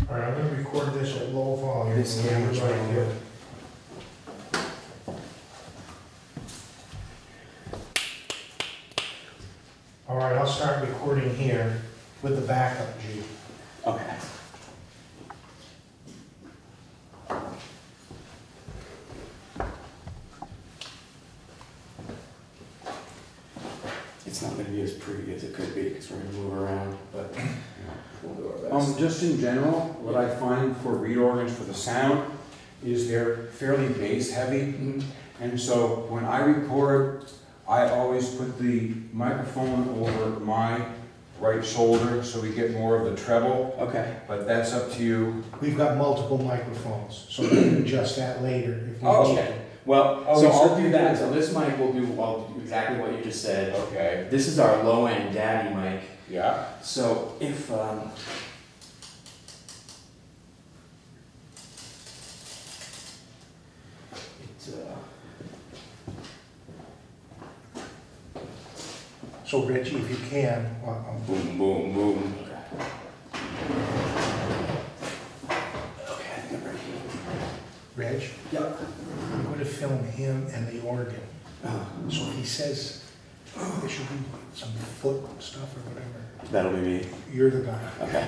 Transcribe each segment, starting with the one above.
All right, I'm gonna record this at low volume. This camera's right right here. here. All right, I'll start recording here with the backup, G. Okay. It's not going to be as pretty as it could be because we're going to move around, but we'll do our best. Just in general, what I find for reed organs for the sound is they're fairly bass heavy. Mhm. And so when I record, I always put the microphone over my right shoulder so we get more of the treble, Okay. but that's up to you. We've got multiple microphones, so we can adjust that later if we Oh, need okay. to. Well, Oh, so it's I'll okay. do that. So this mic will do exactly what you just said. Okay. This is our low-end daddy mic. Yeah. So if it's So Reggie, if you can, boom, boom, boom. Okay, I think I'm ready. Reg, Yep. I'm going to film him and the organ. So if he says, there should be some foot stuff or whatever, That'll be me. you're the guy. Okay.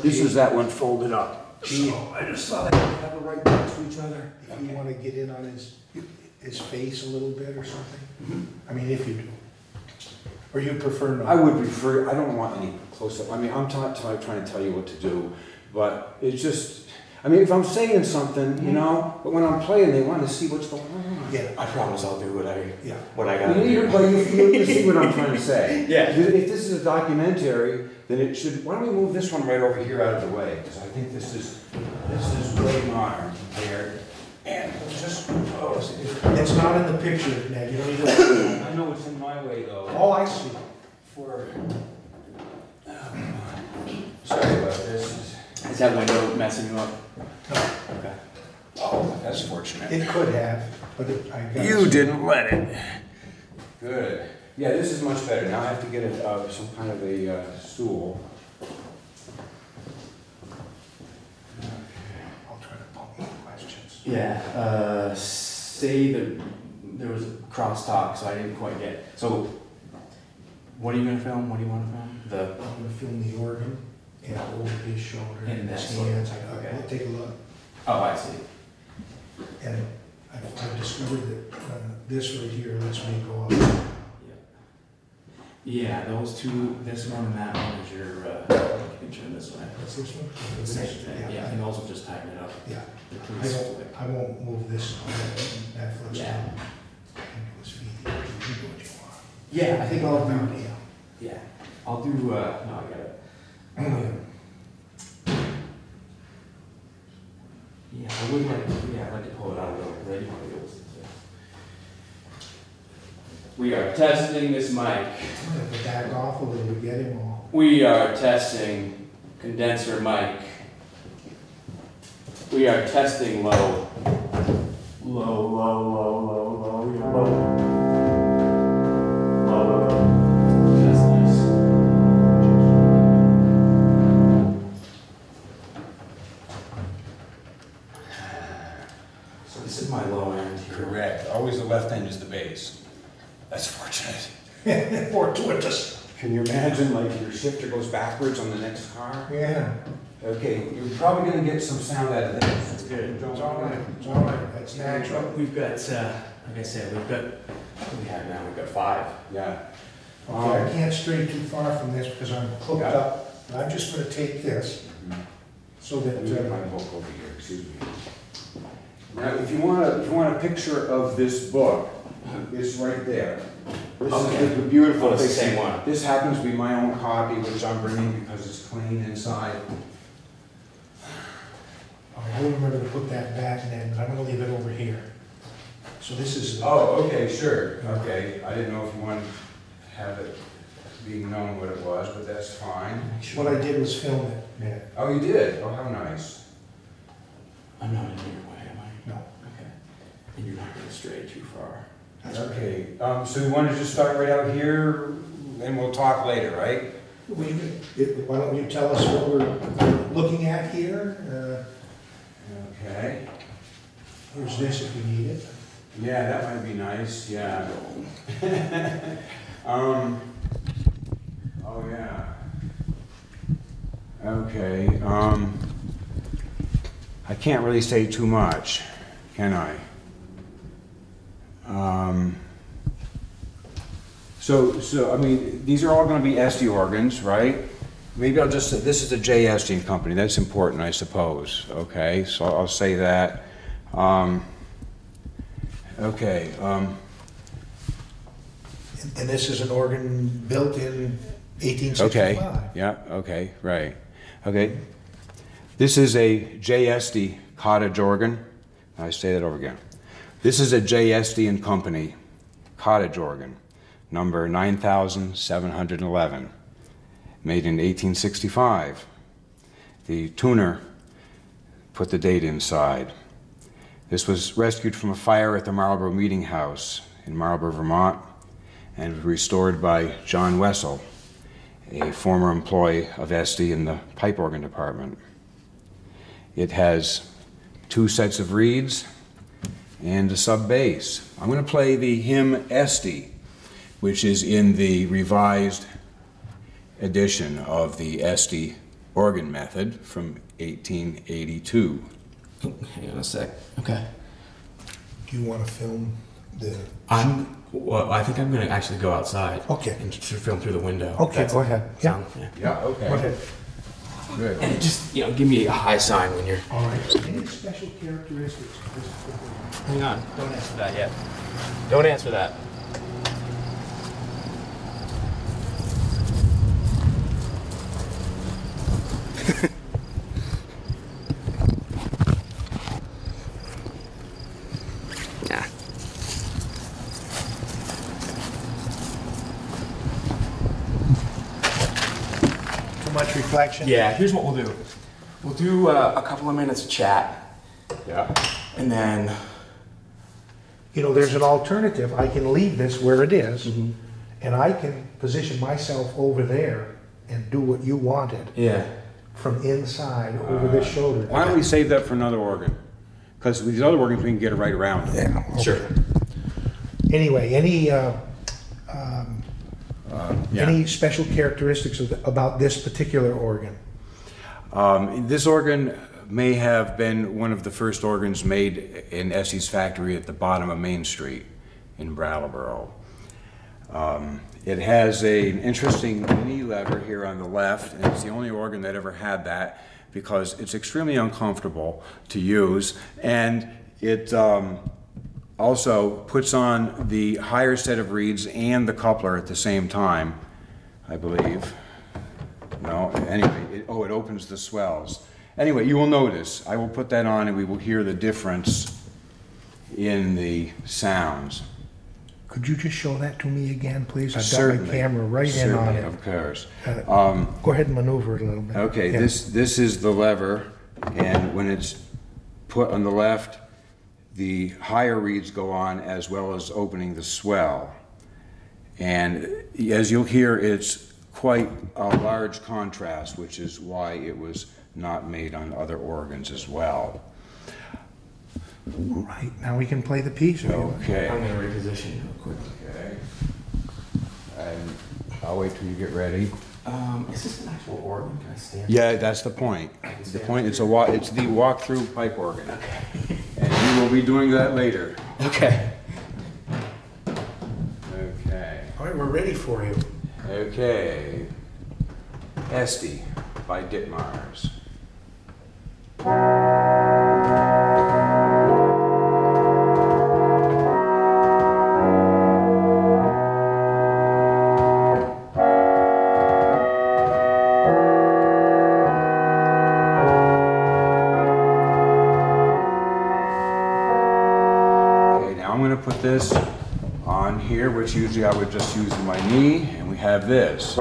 This is that one folded up. Gee, I just thought they would have it right next to each other. if you want to get in on his face a little bit or something, Mhm. I mean, if you do. Or you prefer not? I would prefer, I don't want any close-up. I mean, I'm not trying to tell you what to do, but it's just, I mean, if I'm saying something, you know, but when I'm playing, they want to see what's going on. Yeah, I promise I'll do what I yeah. gotta do. But you see what I'm trying to say. Yeah. If this is a documentary, then it should, why don't we move this one right over here out of the way? Because I think this is way modern compared. And we'll just, It's not in the picture, Ned, you don't need to. I know it's in my way though. Oh, I see. For, sorry about this. Is that window messing you up? No, Okay. Oh, that's fortunate. it could have, but I got. You didn't let it. Good. Yeah, this is much better. Now I have to get some kind of a stool. I'll try to pump any questions. Yeah, say that there was a crosstalk, so I didn't quite get. So, what are you gonna film? What do you want to film? I'm gonna film the organ and over his shoulder And and his that's what- hands. okay. I'll take a look. Oh, I see. And I've discovered that this right here lets me go up. Yeah. Yeah, those two, this one and that one is your. You can turn this way. What's this one? Same thing. Yeah, and those will just tighten it up. Yeah, The I crease. won't move this, that flips Yeah. down into his feet. You can do what you want. Yeah, I think I'll do. Yeah. Yeah, I'll do. No, I got it. Yeah, I would like. Yeah, I'd like to pull it out though, because I do want to be able to. We are testing this mic. I'm gonna have to back off a little to get him all. We are testing condenser mic. We are testing low. Low, low, low, low, low, yeah, low. Low. That's nice. So this is my low end here. Correct. Always the left end is the bass. That's fortunate. Fortuitous. Can you imagine, like, your shifter goes backwards on the next car? Yeah, Okay, you're probably gonna get some sound out of this. That's good. it's all right, it's all right, that's natural. We've got, like I said, we've got, what do we have now? We've got 5. Yeah. Okay, I can't stray too far from this because I'm hooked Yeah. up. I'm just gonna take this so that, Let me get my book over here, excuse me. Now, if you want a picture of this book, it's right there. This Okay. is the beautiful Oh, it's the thing. same one. This happens to be my own copy, which I'm bringing because it's clean inside. I will remember to put that back then, but I'm gonna leave it over here. So this is. Oh, okay, sure, okay. I didn't know if you wanted to have it being known what it was, but that's fine. What I did was film it, Ned. Oh, you did? Oh, how nice. I'm not in your way, am I? No. Okay. And you're not going to stray too far. That's Okay, so we want to just start right out here, and we'll talk later, right? Why don't you tell us what we're looking at here? Okay. Here's this if you need it. Yeah, that might be nice, yeah. Oh, yeah. Okay, I can't really say too much, can I? So, I mean, these are all gonna be SD organs, right? Maybe I'll just say, this is a JSD company, that's important, I suppose, okay? So I'll say that. Okay, And this is an organ built in okay, 1865. yeah, okay, right. Okay, this is a JSD cottage organ. I say that over again. This is a JSD and Company cottage organ, number 9711, made in 1865. The tuner put the date inside. This was rescued from a fire at the Marlborough Meeting House in Marlborough, Vermont, and restored by John Wessel, a former employee of SD in the pipe organ department. It has 2 sets of reeds and a sub bass. I'm going to play the hymn SD, which is in the revised edition of the SD organ method from 1882. Oh, hang on a sec. Okay. Do you want to film the... Well, I think I'm going to actually go outside. Okay. And film through the window. Okay, go ahead. Yeah. Yeah, okay. Go ahead. Good. And just, give me a high sign when you're... All right. Any special characteristics of this particular... Hang on. Don't answer that yet. Don't answer that. Yeah. Too much reflection? Yeah, here's what we'll do. We'll do a couple of minutes of chat, Yeah. and then... You know, there's an alternative. I can leave this where it is, Mm-hmm. and I can position myself over there and do what you wanted Yeah. from inside over this shoulder. Why don't we save that for another organ? Because with these other organs, we can get it right around them. Yeah. Okay. Sure. Anyway, Yeah. any special characteristics about this particular organ? This organ may have been one of the first organs made in Essie's factory at the bottom of Main Street in Brattleboro. It has an interesting knee lever here on the left, and it's the only organ that ever had that because it's extremely uncomfortable to use, and it also puts on the higher set of reeds and the coupler at the same time, I believe. No, anyway, it opens the swells. Anyway, you will notice, I will put that on and we will hear the difference in the sounds. Could you just show that to me again, please? I've got Certainly. my camera right in on it. Of course. Go ahead and maneuver it a little bit. Okay, Yeah. this is the lever, and when it's put on the left, the higher reeds go on as well as opening the swell. And as you'll hear, it's quite a large contrast, which is why it was not made on other organs as well. Right, now we can play the piece. Okay. I'm going to reposition real quick. Okay. And I'll wait till you get ready. Is this an actual organ? Can I stand? Yeah, that's the point. The point, it's the walk-through pipe organ. Okay. And you will be doing that later. Okay. Okay. All right, we're ready for you. Okay. Esty by Ditmars. Put this on here, which usually I would just use my knee, and we have this.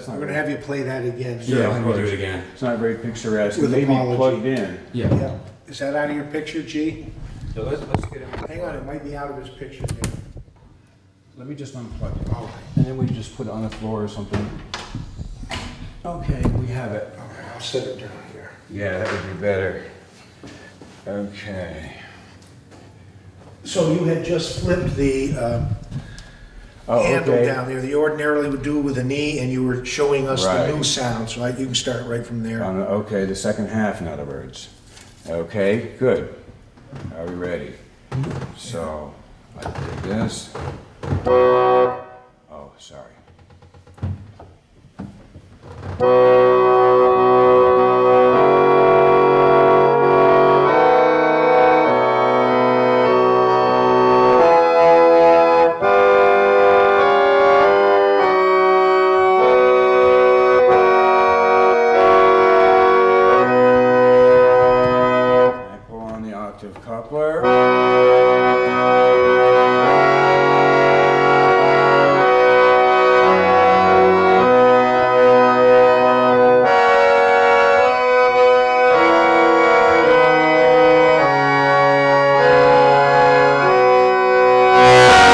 that's not. We're gonna have you play that again. Yeah, let me do it again. It's not very picturesque. With Maybe apology. plugged in. Yeah. Yeah. Is that out of your picture, G? So let's get it. Hang on, it might be out of his picture here. Let me just unplug it. All right. And then we just put it on the floor or something. Okay, we have it. Okay, I'll set it down here. Yeah, that would be better. Okay. So you had just flipped the Oh, handle okay. down there that you ordinarily would do with a knee, and you were showing us Right. the new sound, so you can start right from there. Okay, the second half, in other words. Okay, good. Are we ready? So, I did this. Oh, sorry. I pull on the octave coupler.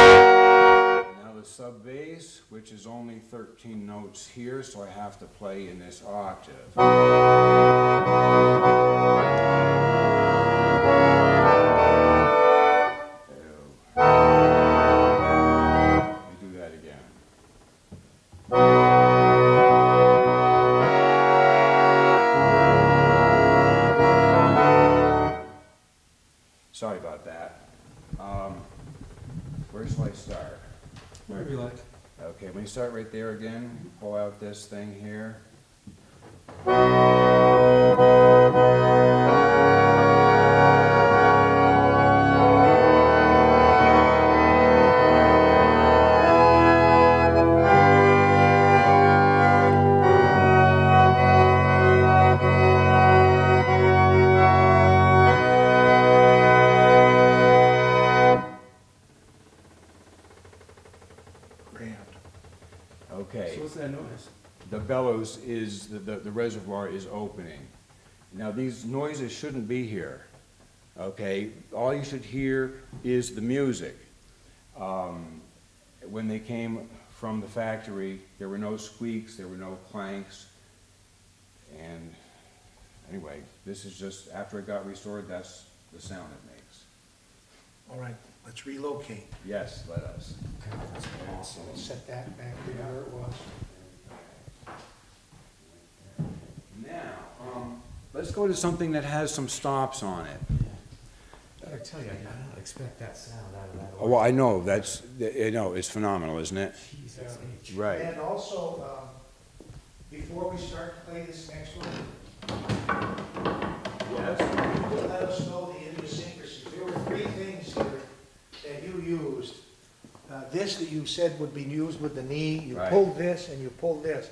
Now the sub bass, which is only 13 notes here, so I have to play in this octave. Let me do that again. Sorry about that. Where shall I start? Wherever you like. Okay, when you start right there again, pull out this thing here. Grand. Okay. So what's that noise? The bellows is, the reservoir is opening. Now, these noises shouldn't be here, okay? All you should hear is the music. When they came from the factory, there were no squeaks, there were no clanks. And anyway, this is just, after it got restored, that's the sound it makes. All right, let's relocate. Yes, let us. Set that back to where it was. Now, let's go to something that has some stops on it. I tell you, I did not expect that sound out of that. Oh, well, I know, it's phenomenal, isn't it? Jesus H. Right. And also, before we start to play this next one, Yes? you will let us know the idiosyncrasies. There were three things here that you used. This that you said would be used with the knee, you Right. pulled this and you pulled this.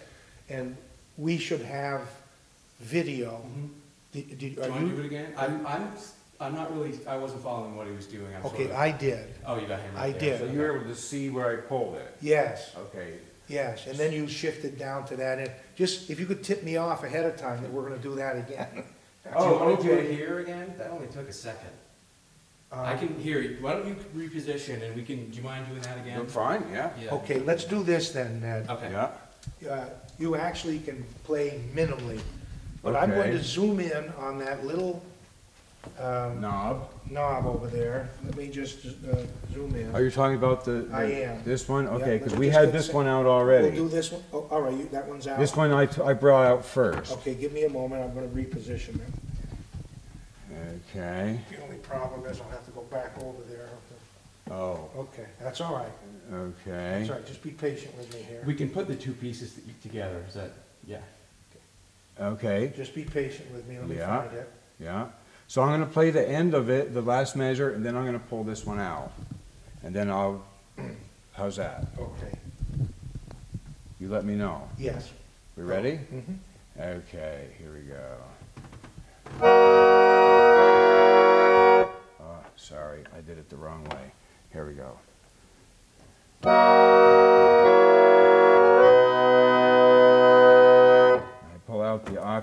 And we should have video. Do you want to do it again? I'm not really, I wasn't following what he was doing. I'm Okay, sort of- I did. Oh, you got him I right there. did. So you were able to see where I pulled it? Yes, Okay. yes. And then you shifted down to that. And just, if you could tip me off ahead of time that we're gonna do that again. Oh, you want to do okay. it here again? That only took a second. Uh, I can hear you. Why don't you reposition and we can, do you mind doing that again? Fine, yeah. Yeah. Okay, let's do this then, Ned. Okay. Yeah, You actually can play minimally, but I'm going Okay. to zoom in on that little knob. knob over there. Let me just zoom in. Are you talking about I am. this one? Yeah, Okay, because let we me just had get this set- one out We'll already. do this one. Oh, all right, that one's out. This one I brought out first. Okay, give me a moment. I'm going to reposition it. Okay. The only problem is I'll have to go back over there. Oh, Okay, that's all right. okay. That's all right. Just be patient with me here. We can put the two pieces together, is that, yeah. Okay, Just be patient with me. Let me Yeah. find it. yeah. So I'm gonna play the end of it, the last measure, and then I'm gonna pull this one out. And then how's that? Okay. You let me know. Yes. We ready? Mhm. Okay, here we go. Oh, sorry, I did it the wrong way. Here we go.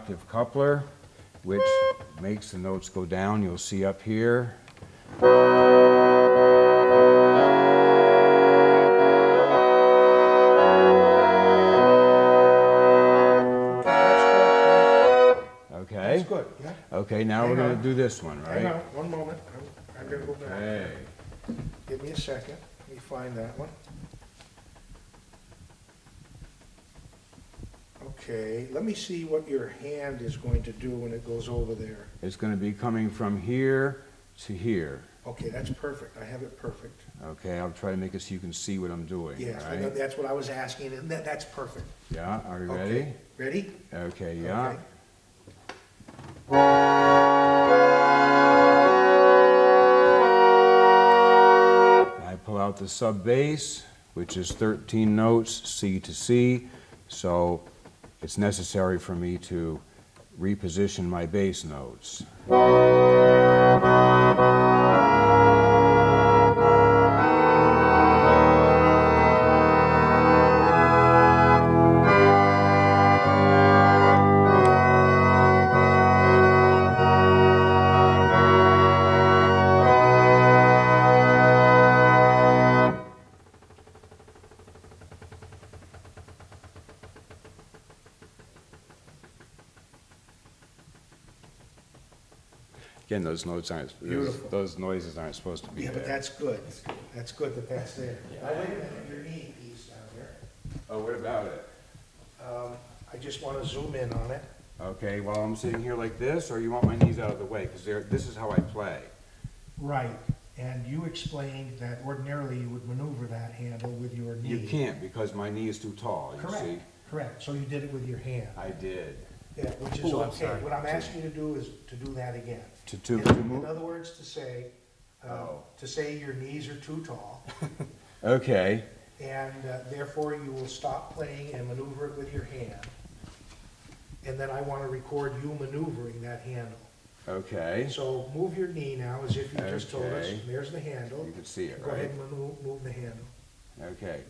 octave coupler, which makes the notes go down. You'll see up here. Okay. That's good, yeah. Okay, now we're going to do this one, Hang right? on, one moment. I'm gonna go back. Okay. Give me a second. Let me find that one. Okay, let me see what your hand is going to do when it goes over there. It's going to be coming from here to here. Okay, that's perfect. I have it perfect. Okay, I'll try to make it so you can see what I'm doing, Yes, right? that's what I was asking, and that's perfect. Yeah, are you ready? Okay. Ready? Okay, yeah. Okay. I pull out the sub bass, which is 13 notes, C to C, so it's necessary for me to reposition my bass notes. Again, those notes aren't, Beautiful. those noises aren't supposed to be Yeah, there. but that's good. That's good that that's there. Now, wait a minute, your knee piece down here. Oh, what about it? I just want to zoom in on it. Okay, while I'm sitting here like this, or you want my knees out of the way? Because this is how I play. Right, and you explained that ordinarily you would maneuver that handle with your knee. You can't because my knee is too tall, you see? Correct, correct. So you did it with your hand. I did. Yeah, which is Oh, I'm okay. sorry. What I'm asking you to do is to do that again. To In move? other words, to say your knees are too tall, Okay, and therefore you will stop playing and maneuver it with your hand. And then I want to record you maneuvering that handle. okay. So move your knee now as if you just told us. Okay. There's the handle. You can see it, Go ahead right? and move the handle. Okay,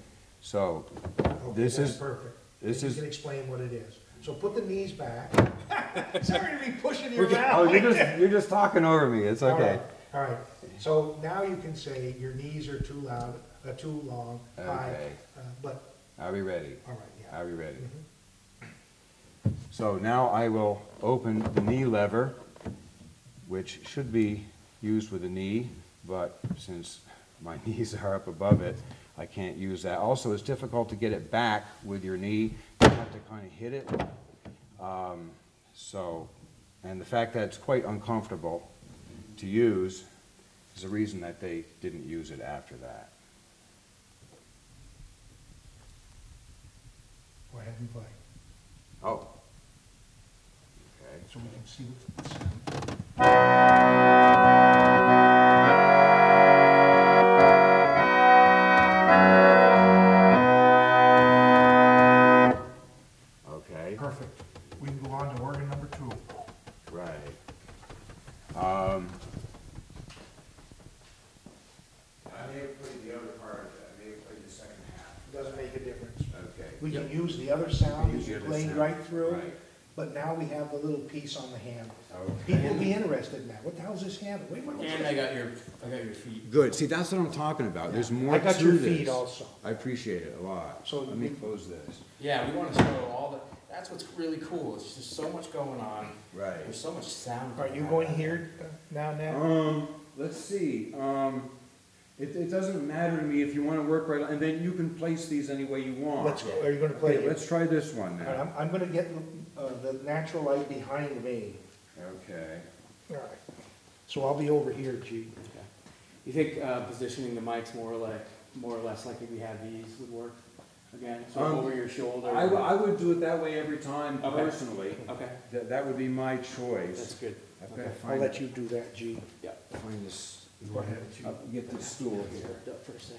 so Okay, This that's is- perfect. this Then is- You can explain what it is. So put the knees back. Sorry to be pushing you around. Oh, like that. you're just talking over me, it's okay. All right. So now you can say your knees are too loud, too long, high, Okay. but, Are we ready? all right, yeah. Are we ready? Mhm. So now I will open the knee lever, which should be used with the knee, but since my knees are up above it, I can't use that. Also, it's difficult to get it back with your knee. You have to kind of hit it. And the fact that it's quite uncomfortable to use is the reason that they didn't use it after that. Go ahead and play, Oh. Okay. so we can see what's the sound. Okay. Perfect. We can go on to organ number 2. Right. I may have played the other part of it. I may have played the second half. Doesn't make a difference. Okay. We can use the other sound Use that you the other played sound. right through, Right. but now we have the little piece on the handle. Okay. People will be interested in that. What the hell's this handle? Wait, what's And this? I got your feet. Good. See, that's what I'm talking about. There's more I to got this. your feet also. I appreciate it a lot. So Let me you- close this. Yeah, we want to show all the. That's what's really cool. It's just so much going on. Right. There's so much sound. Are you going here now, Ned? Let's see. It doesn't matter to me if you want to work right, and then you can place these any way you want. Let's, are you gonna play Okay, it? let's try this one All right, now. I'm gonna get the natural light behind me. Okay. All right. So I'll be over here, G. You think positioning the mics more or less like if we have these would work again? So over your shoulder? I would do it that way every time Okay. personally. Okay, That would be my choice. that's good. I've got to Okay. I'll find, let you do that, G. find this. Go ahead. Get this stool here. Up for a sec.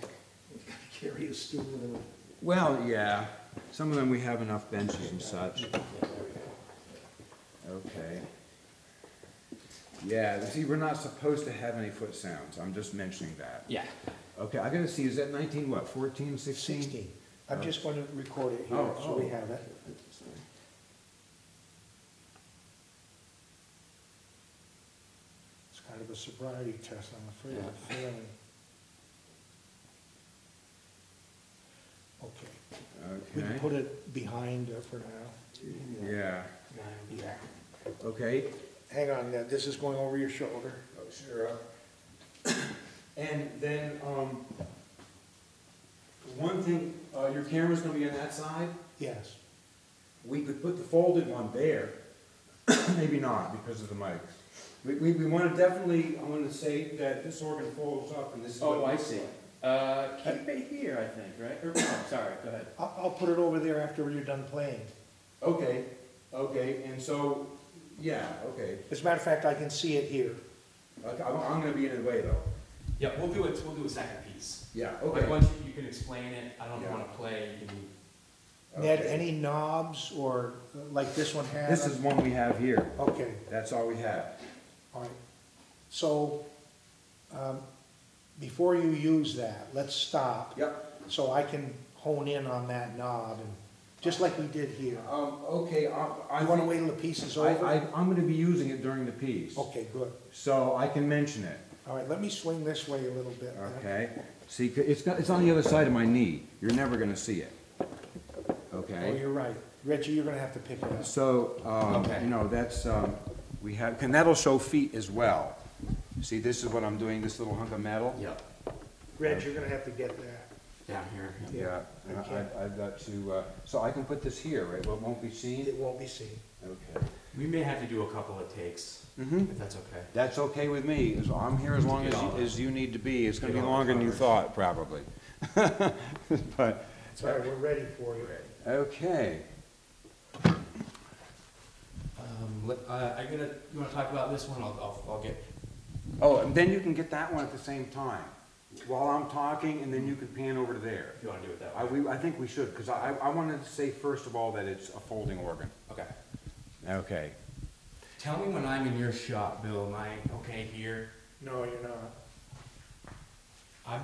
Carry a stool with him. Well, yeah. Some of them we have enough benches and such. Yeah, there we go. Okay. Yeah, see, we're not supposed to have any foot sounds. I'm just mentioning that. Yeah. Okay, I gotta see, is that 19 what, 14, 16? 16. I'm just going to record it here, Oh, so we oh. have it. Kind of a sobriety test, I'm afraid of failing. Okay, we can Okay, put it behind for now. yeah, Yeah. okay. Hang on, Ned, this is going over your shoulder. Oh, sure. And then, one thing, your camera's gonna be on that side? Yes. We could put the folded one there. Maybe not, because of the mic. We wanna definitely, I wanna say that this organ folds up and this is. Oh, what I it looks see. like. Keep it here, I think, right? Or, no, sorry, go ahead. I'll put it over there after you're done playing. Okay, okay, and so, yeah, okay. As a matter of fact, I can see it here. Okay, I'm gonna be in the way though. Yeah, we'll do a second piece. Yeah, Like, okay. once you can explain it, I don't Yeah. wanna play, you can, Ned, Okay. any knobs or like this one has? This is one we have here. Okay, That's all we have. all right. So, before you use that, let's stop. Yep. So I can hone in on that knob and, just like we did here. Okay, I You wanna think- wait till the piece is I'm over? gonna be using it during the piece, Okay, good. so I can mention it, All right, let me swing this way a little bit. then. okay? See, it's on the other side of my knee, you're never gonna see it, Oh, okay? you're right. Reggie, you're gonna have to pick it up. So, Okay. you know, that's, we have, and that'll show feet as well. See, this is what I'm doing, this little hunk of metal? yeah, Reg, you're gonna have to get that. down here. Yeah, and I've got to, so I can put this here, right, well, it won't be seen? It won't be seen. Okay. We may have to do a couple of takes, Mm-hmm. if that's okay. That's okay with me, I'm here as long Get all as you need to be, it's gonna get be all the longer than you covers. thought, probably. But, All right, we're ready for you. okay, You wanna talk about this one? I'll get, oh, and then you can get that one at the same time, while I'm talking, and then you can pan over to there. if you wanna do it that way. I think we should, because I wanted to say first of all that it's a folding organ. Okay. Okay. Tell me when I'm in your shot, Bill, am I okay here? No, you're not. I'm,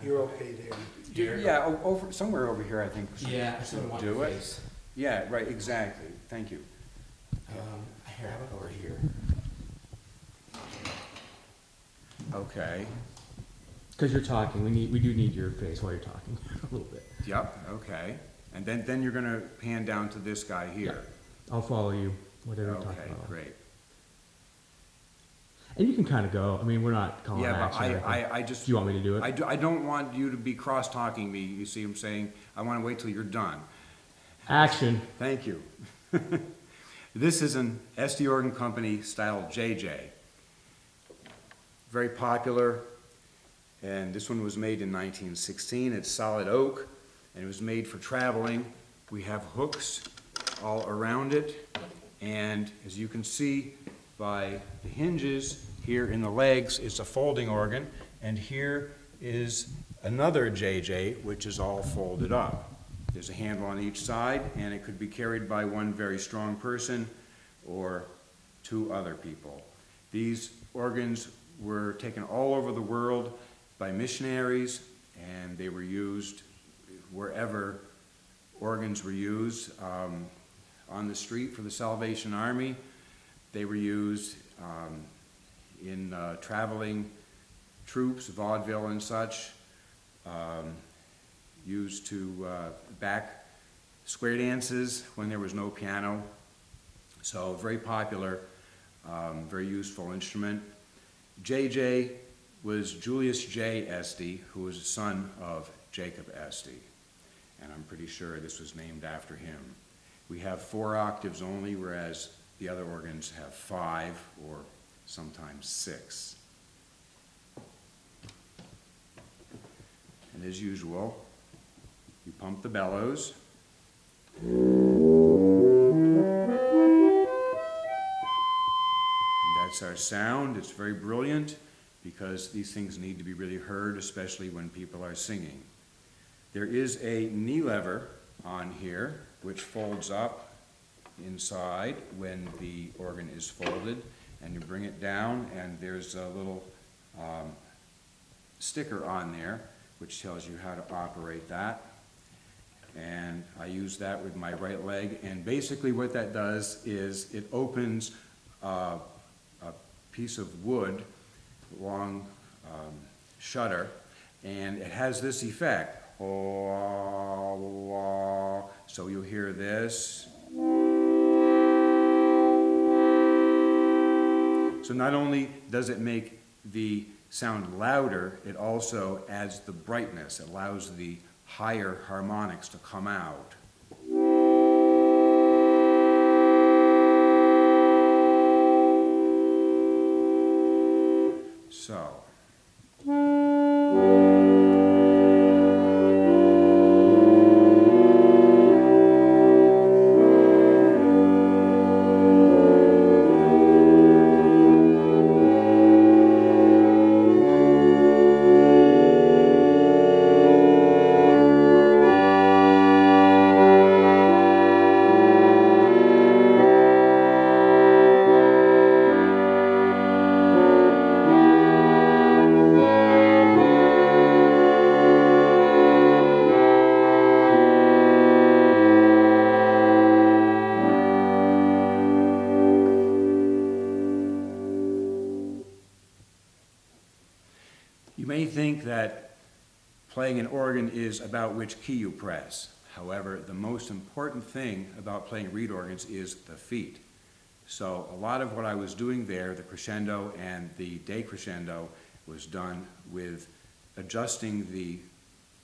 You're okay there. here. Yeah, over, somewhere over here, I think. Yeah, I sort of want Do the it. face. Yeah, right, exactly, thank you. Here, how about over here? Okay, Because you're talking, we do need your face while you're talking, a little bit. yep, okay. And then you're gonna pan down to this guy here. I'll follow you, whatever you're talking Okay, about. great. And you can kind of go, I mean, we're not calling Yeah, but action or anything. I just, Do you want me to do it? I don't want you to be cross-talking me, you see what I'm saying? I wanna wait till you're done. Action. Thank you. This is an SD Organ Company style JJ. Very popular, and this one was made in 1916. It's solid oak, and it was made for traveling. We have hooks all around it, and as you can see by the hinges here in the legs, it's a folding organ, and here is another JJ, which is all folded up. There's a handle on each side, and it could be carried by one very strong person or two other people. These organs were taken all over the world by missionaries, and they were used wherever organs were used. On the street for the Salvation Army, they were used in traveling troops, vaudeville and such. Used to back square dances when there was no piano. So very popular, very useful instrument. JJ was Julius J. Esty, who was a son of Jacob Esty. And I'm pretty sure this was named after him. We have 4 octaves only, whereas the other organs have 5 or sometimes 6. And as usual, you pump the bellows. And that's our sound. It's very brilliant because these things need to be really heard, especially when people are singing. There is a knee lever on here which folds up inside when the organ is folded, and you bring it down, and there's a little sticker on there which tells you how to operate that. And I use that with my right leg, and basically what that does is it opens a piece of wood long shutter, and it has this effect. So you'll hear this. So not only does it make the sound louder, it also adds the brightness. It allows the higher harmonics to come out. So. You may think that playing an organ is about which key you press. However, the most important thing about playing reed organs is the feet. So a lot of what I was doing there, the crescendo and the decrescendo, was done with adjusting the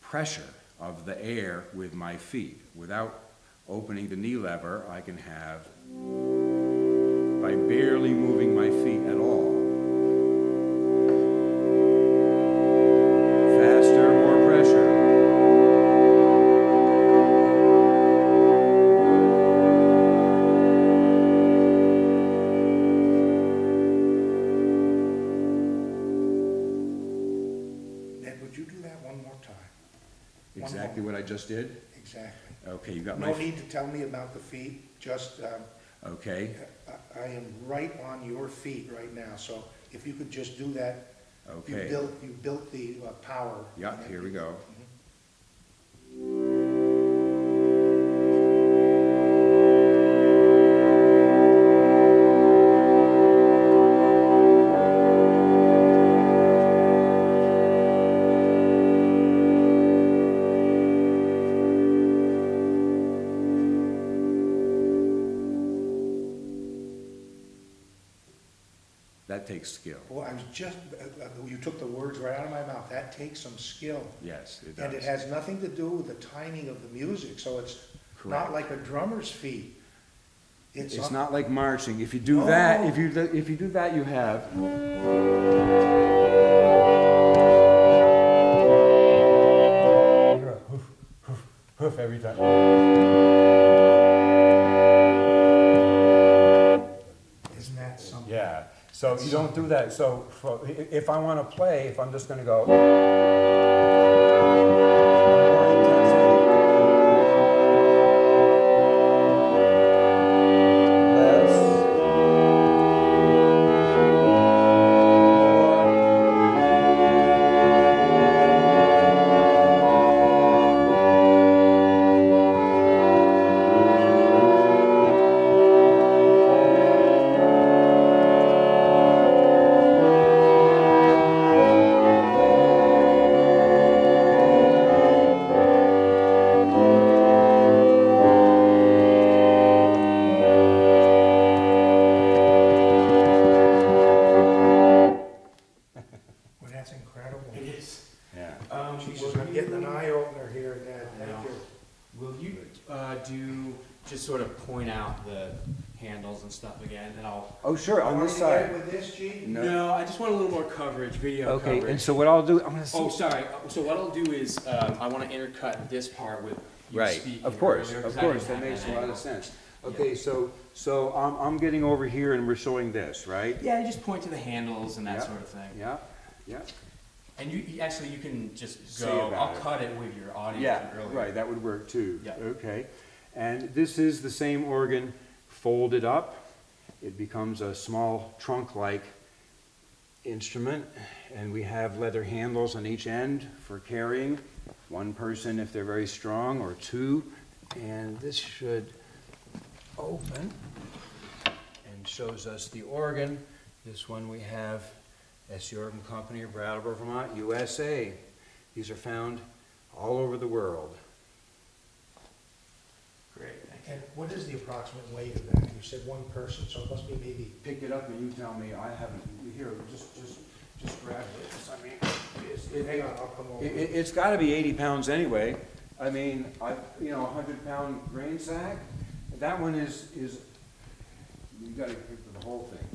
pressure of the air with my feet. Without opening the knee lever, I can have, by barely moving my feet at all, faster, more pressure. Ned, would you do that one more time? Exactly what I just did? Exactly. Okay, you got my... No need to tell me about the feet, just, Okay, I am right on your feet right now, so if you could just do that. okay. You built the power. Yeah, here we go. That takes skill. Well, I was just, you took the words right out of my mouth. That takes some skill. Yes, it does. And it has nothing to do with the timing of the music, so it's Correct. not like a drummer's feet. It's not like marching. If you do that, if you do that, you have. Hoof, hoof, hoof every time. Isn't that something? Yeah. So you don't do that. So if I want to play, if I'm just going to go. Well, that's incredible. It is. Yeah. Jesus, I'm getting an eye opener here, Ned. I know. Thank you. Will you do, just sort of point out the handles and stuff again, and I'll... Oh, sure. On this Want to side. get with this, G? No, I just want a little more coverage, video coverage. Okay. And so what I'll do, I'm going to. Oh, sorry. So what I'll do is, I want to intercut this part with you Right, speaking of course, earlier, 'cause of I course, didn't that have makes a lot angle. of sense. Okay, so I'm getting over here and we're showing this, right? Yeah, just point to the handles and that Yeah. sort of thing. Yeah, yeah. And actually, you can just Say go, about I'll it. cut it with your audio Yeah, from earlier. right, that would work too. Yeah. Okay, and this is the same organ folded up. It becomes a small trunk-like instrument, and we have leather handles on each end for carrying. One person if they're very strong, or two, and this should open and shows us the organ. This one we have S. Jorgen Company of Brattleboro, Vermont, USA. These are found all over the world. Great, thank you. And what is the approximate weight of that? You said one person, so it must be maybe, Pick it up and you tell me. I haven't. Here, just grab this. I mean, hang on, I'll come over. it's got to be 80 pounds anyway. I mean, you know, a 100-pound grain sack. That one is. You got to pick for the whole thing.